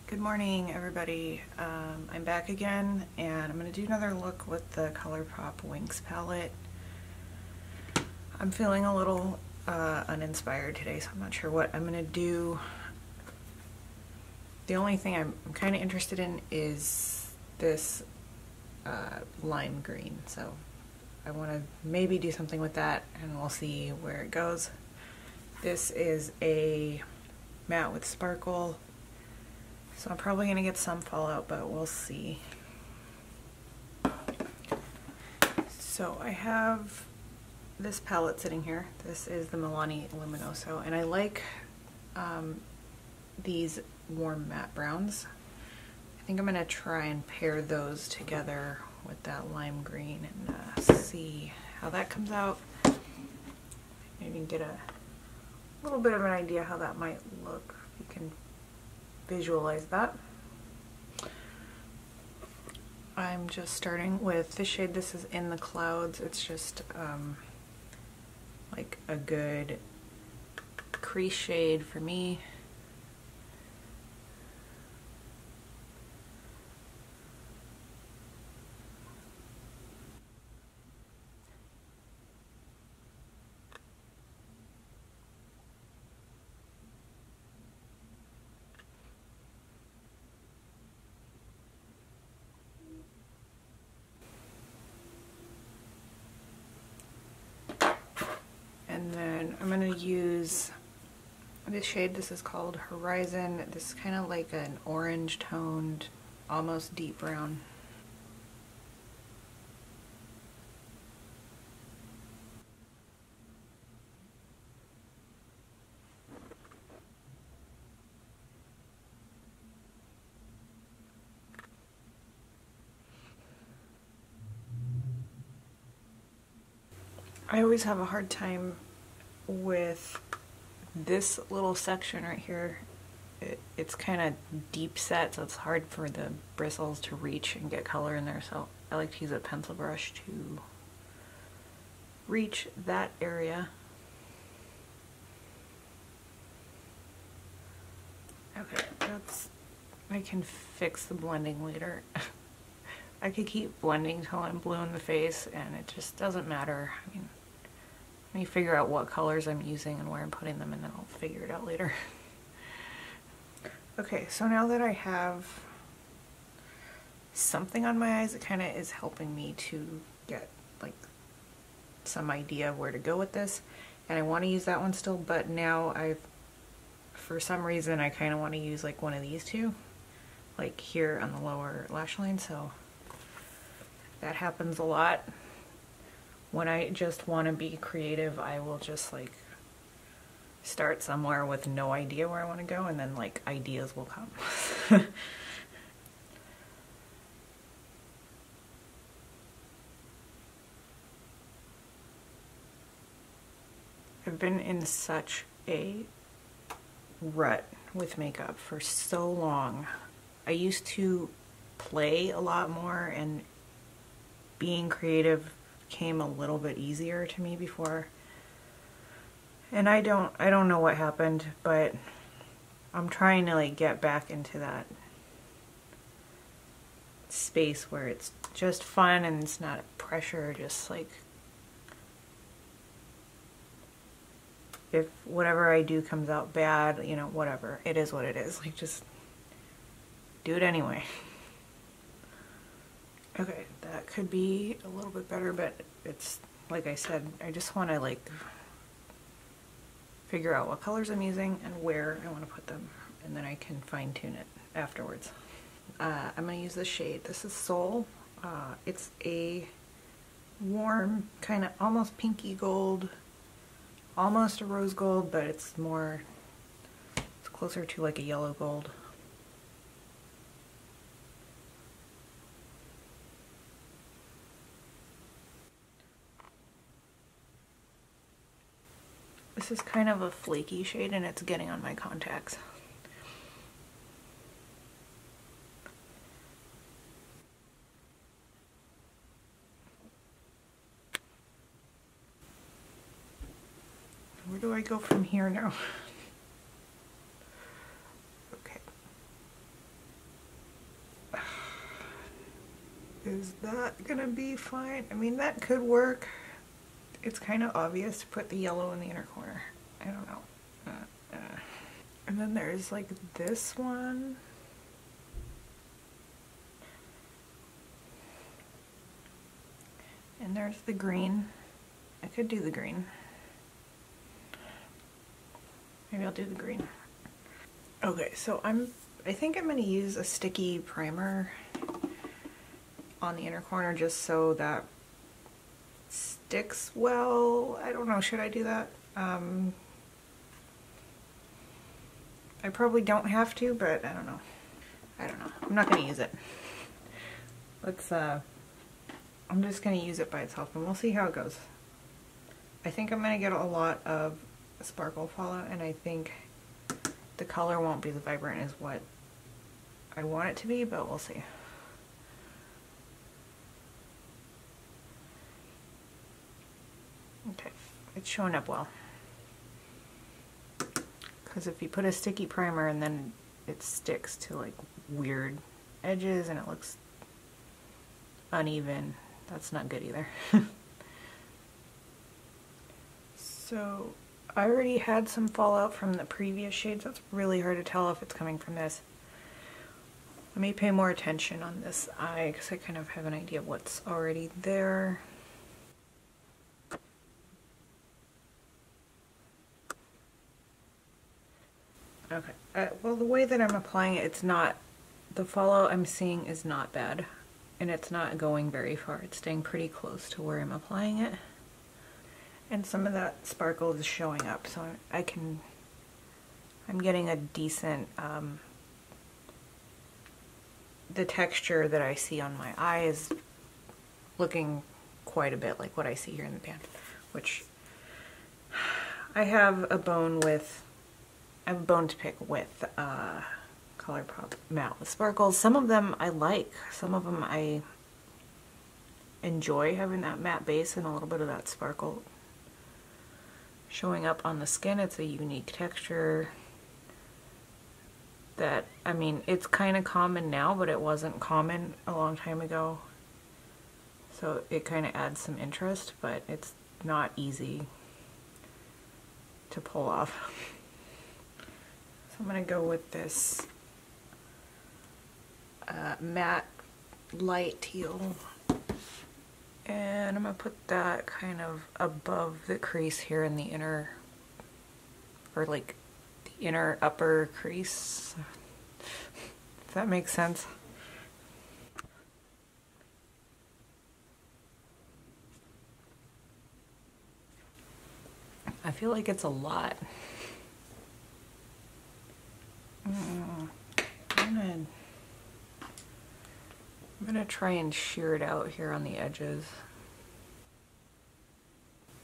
Good morning, everybody. I'm back again, and I'm going to do another look with the ColourPop Winx palette. I'm feeling a little uninspired today, so I'm not sure what I'm going to do. The only thing I'm kind of interested in is this lime green, so I want to maybe do something with that, and we'll see where it goes. This is a matte with sparkle. So I'm probably going to get some fallout, but we'll see. So I have this palette sitting here. This is the Milani Luminoso, and I like these warm matte browns. I think I'm going to try and pair those together with that lime green and see how that comes out. Maybe get a little bit of an idea how that might look. You can visualize that. I'm just starting with this shade. This is In the Clouds. It's just like a good crease shade for me. And then I'm going to use this shade. This is called Horizon. This is kind of like an orange toned, almost deep brown. I always have a hard time with this little section right here. It's kind of deep set, so it's hard for the bristles to reach and get color in there, so I like to use a pencil brush to reach that area. Okay, I can fix the blending later. I could keep blending till I'm blue in the face, and it just doesn't matter. I mean, let me figure out what colors I'm using and where I'm putting them, and then I'll figure it out later. Okay, so now that I have something on my eyes, it kind of is helping me to get like some idea of where to go with this. And I want to use that one still, but now for some reason, I kind of want to use like one of these two, like here on the lower lash line, so that happens a lot. When I just want to be creative, I will just like start somewhere with no idea where I want to go, and then like ideas will come. I've been in such a rut with makeup for so long. I used to play a lot more, and being creative came a little bit easier to me before. And I don't know what happened, but I'm trying to like get back into that space where it's just fun and it's not pressure, just like if whatever I do comes out bad, you know, whatever. It is what it is. Like, just do it anyway. Okay, that could be a little bit better, but it's, like I said, I just want to like figure out what colors I'm using and where I want to put them, and then I can fine tune it afterwards. I'm going to use this shade. This is Soul. It's a warm, kind of almost pinky gold, almost a rose gold, but it's closer to like a yellow gold. This is kind of a flaky shade, and it's getting on my contacts. Where do I go from here now? Okay. Is that gonna be fine? I mean, that could work. It's kind of obvious to put the yellow in the inner corner. I don't know. And then there's like this one. And there's the green. I could do the green. Maybe I'll do the green. Okay, so I think I'm gonna use a sticky primer on the inner corner just so that sticks well. I don't know, should I do that? I probably don't have to, but I don't know. I'm not gonna use it. I'm just gonna use it by itself and we'll see how it goes. I think I'm gonna get a lot of sparkle fallout, and I think the color won't be as vibrant as what I want it to be, but we'll see. Okay, it's showing up well. Because if you put a sticky primer and then it sticks to like weird edges and it looks uneven, that's not good either. So I already had some fallout from the previous shades. That's really hard to tell if it's coming from this. Let me pay more attention on this eye because I kind of have an idea of what's already there. Okay, well, the way that I'm applying it, it's not, the fallout I'm seeing is not bad, and it's not going very far. It's staying pretty close to where I'm applying it, and some of that sparkle is showing up, so I'm getting a decent, the texture that I see on my eye is looking quite a bit like what I see here in the pan, which I have a bone to pick with ColourPop matte with sparkles. Some of them I like, some of them I enjoy having that matte base and a little bit of that sparkle showing up on the skin. It's a unique texture that, I mean, it's kind of common now, but it wasn't common a long time ago. So it kind of adds some interest, but it's not easy to pull off. I'm gonna go with this matte light teal, and I'm gonna put that kind of above the crease here in the inner, or like the inner upper crease, if that makes sense. I feel like it's a lot. I'm gonna try and shear it out here on the edges.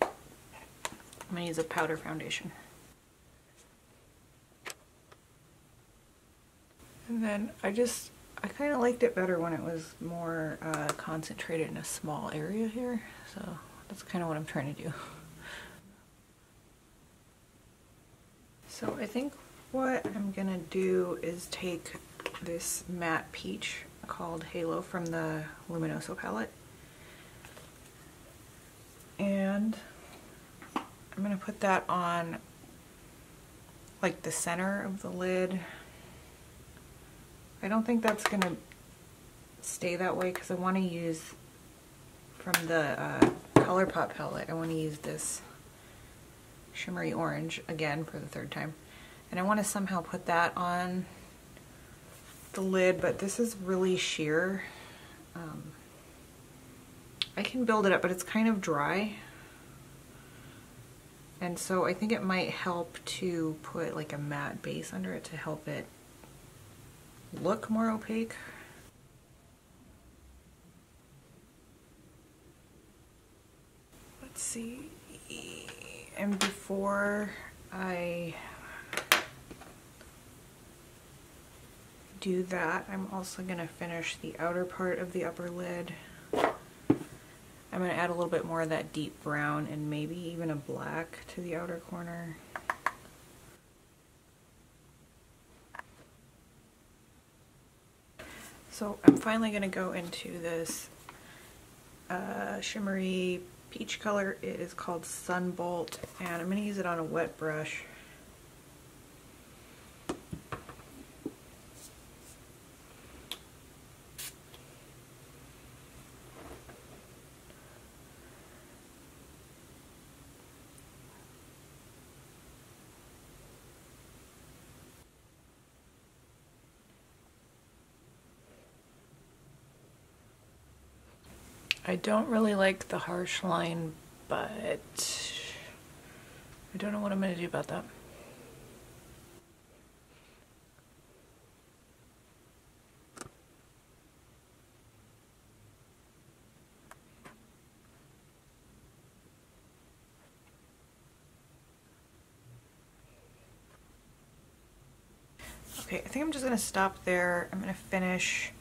I'm gonna use a powder foundation. And then I kind of liked it better when it was more concentrated in a small area here, so that's kind of what I'm trying to do. So I think what I'm gonna do is take this matte peach called Halo from the Luminoso palette, and I'm gonna put that on like the center of the lid. I don't think that's gonna stay that way because I want to use from the ColourPop palette. I want to use this shimmery orange again for the third time. And I want to somehow put that on the lid, but this is really sheer. I can build it up, but it's kind of dry. And so I think it might help to put like a matte base under it to help it look more opaque. Let's see. And before I do that, I'm also going to finish the outer part of the upper lid. I'm going to add a little bit more of that deep brown and maybe even a black to the outer corner. So I'm finally going to go into this shimmery peach color. It is called Sunbolt, and I'm going to use it on a wet brush. I don't really like the harsh line, but I don't know what I'm going to do about that. Okay, I think I'm just going to stop there. I'm going to finish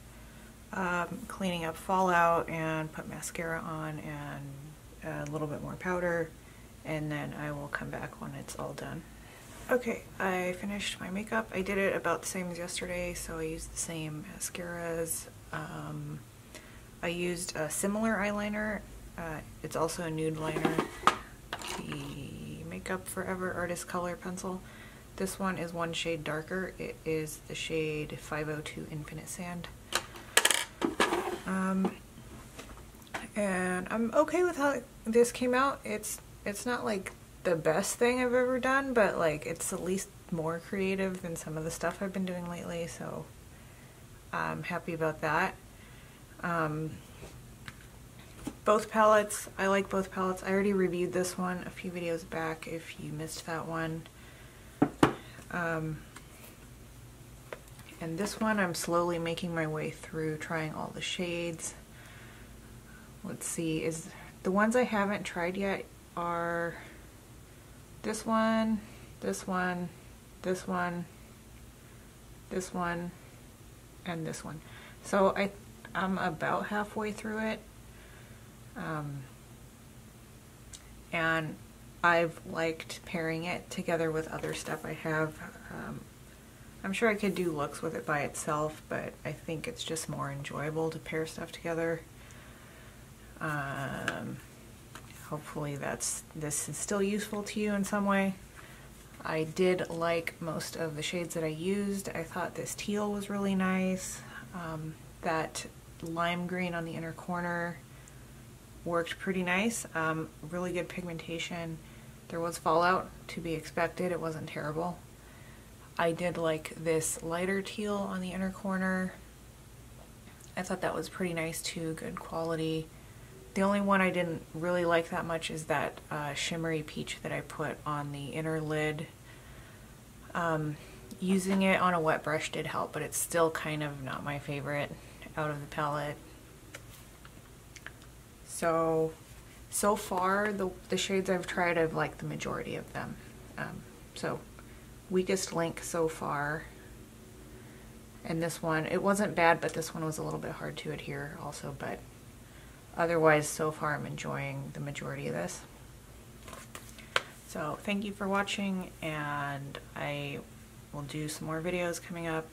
cleaning up fallout and put mascara on and a little bit more powder, and then I will come back when it's all done. Okay, I finished my makeup. I did it about the same as yesterday, so I used the same mascaras. I used a similar eyeliner. It's also a nude liner, the Makeup Forever Artist Color Pencil. This one is one shade darker. It is the shade 502 Infinite Sand. And I'm okay with how this came out. It's not like the best thing I've ever done, but like it's at least more creative than some of the stuff I've been doing lately, so I'm happy about that. Both palettes, I like both palettes. I already reviewed this one a few videos back if you missed that one. And this one I'm slowly making my way through, trying all the shades. Let's see, is the ones I haven't tried yet are this one, this one, this one, this one, and this one. So I'm about halfway through it. And I've liked pairing it together with other stuff I have. I'm sure I could do looks with it by itself, but I think it's just more enjoyable to pair stuff together. Hopefully this is still useful to you in some way. I did like most of the shades that I used. I thought this teal was really nice. That lime green on the inner corner worked pretty nice. Really good pigmentation. There was fallout to be expected. It wasn't terrible. I did like this lighter teal on the inner corner. I thought that was pretty nice too, good quality. The only one I didn't really like that much is that shimmery peach that I put on the inner lid. Using it on a wet brush did help, but it's still kind of not my favorite out of the palette. So far, the shades I've tried, I've liked the majority of them. So weakest link so far. And this one, it wasn't bad, but this one was a little bit hard to adhere also, but otherwise, so far I'm enjoying the majority of this. So thank you for watching, and I will do some more videos coming up,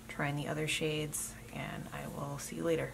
trying the other shades, and I will see you later.